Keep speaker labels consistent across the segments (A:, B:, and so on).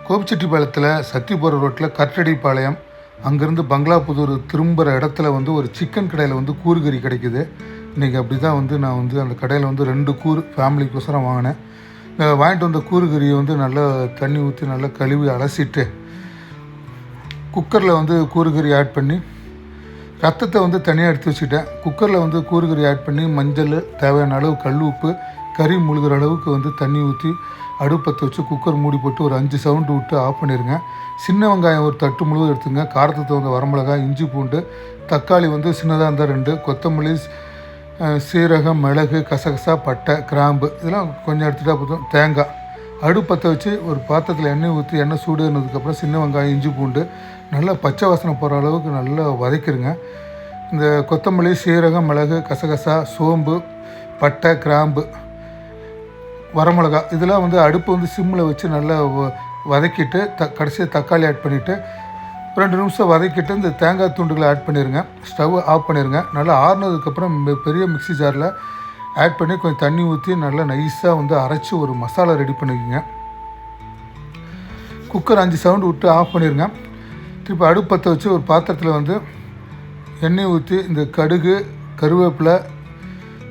A: கோபிச்செட்டிப்பாளையத்தில் சத்தி போகிற ரோட்டில் கட்டடிப்பாளையம் அங்கேருந்து பங்களாபுதூர் திரும்புகிற இடத்துல வந்து ஒரு சிக்கன் கடையில் வந்து கூறுகறி கிடைக்குது. இன்றைக்கி அப்படி தான் வந்து நான் வந்து அந்த கடையில் வந்து 2 கூறு ஃபேமிலிக்கோசரம் வாங்கினேன். வாங்கிட்டு வந்த கூறுகறியை வந்து நல்லா தண்ணி ஊற்றி நல்லா கழுவி அலசிட்டு குக்கரில் வந்து கூறுகறி ஆட் பண்ணி ரத்தத்தை வந்து தனியாக எடுத்து வச்சுக்கிட்டேன். குக்கரில் வந்து கூறுகறி ஆட் பண்ணி மஞ்சள், தேவையான அளவு கல் உப்பு, கறி முழுகிற அளவுக்கு வந்து தண்ணி ஊற்றி அடுப்பத்தை வச்சு குக்கர் மூடி போட்டு ஒரு 5 சவுண்டு விட்டு ஆஃப் பண்ணிடுங்க. சின்ன வெங்காயம் ஒரு தட்டு முழுவதும் எடுத்துங்க. காரத்துக்கு தகுந்த வரமிளகாய், இஞ்சி பூண்டு, தக்காளி வந்து சின்னதாக இருந்தால் 2, கொத்தமல்லி, சீரகம், மிளகு, கசகசா, பட்டை, கிராம்பு இதெல்லாம் கொஞ்சம் எடுத்துகிட்டா போதும். தேங்காய் அடுப்பத்தை வச்சு ஒரு பாத்திரத்தில் எண்ணெய் ஊற்றி எண்ணெய் சூடுனதுக்கப்புறம் சின்ன வெங்காயம், இஞ்சி பூண்டு நல்லா பச்சை வாசனை போகிற அளவுக்கு நல்லா வதக்கிடுங்க. இந்த கொத்தமல்லி, சீரகம், மிளகு, கசகசா, சோம்பு, பட்டை, கிராம்பு, வரமிளகா இதெல்லாம் வந்து அடுப்பு வந்து சிம்மில் வச்சு நல்லா வதக்கிட்டு கடைசியாக தக்காளி ஆட் பண்ணிவிட்டு 2 நிமிஷம் வதக்கிட்டு இந்த தேங்காய் துண்டுகளை ஆட் பண்ணிடுங்க. ஸ்டவ் ஆஃப் பண்ணிடுங்க. நல்லா ஆறுனதுக்கப்புறம் பெரிய மிக்ஸி ஜாரில் ஆட் பண்ணி கொஞ்சம் தண்ணி ஊற்றி நல்லா நைஸாக வந்து அரைச்சி ஒரு மசாலா ரெடி பண்ணிக்கோங்க. குக்கர் 5 சவுண்டு விட்டு ஆஃப் பண்ணிடுங்க. திருப்பி அடுப்பத்தை வச்சு ஒரு பாத்திரத்தில் வந்து எண்ணெய் ஊற்றி இந்த கடுகு, கருவேப்பிலை,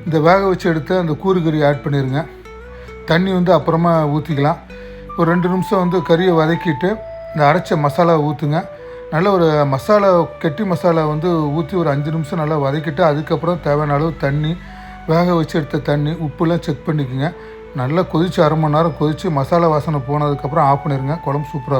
A: இந்த வேக வச்சு எடுத்து அந்த கூறுகறி ஆட் பண்ணிடுங்க. தண்ணி வந்து அப்புறமா ஊற்றிக்கலாம். ஒரு 2 நிமிஷம் வந்து கறியை வதக்கிட்டு இந்த அரைச்ச மசாலா ஊற்றுங்க. நல்ல ஒரு மசாலா கெட்டி மசாலா வந்து ஊற்றி ஒரு 5 நிமிஷம் நல்லா வதக்கிட்டு அதுக்கப்புறம் தேவையான அளவு தண்ணி, வேக வச்சு எடுத்த தண்ணி, உப்புலாம் செக் பண்ணிக்கோங்க. நல்லா கொதித்து 1/2 மணி நேரம் கொதித்து மசாலா வாசனை போனதுக்கப்புறம் ஆஃப் பண்ணிடுங்க. குழம்பு சூப்பராக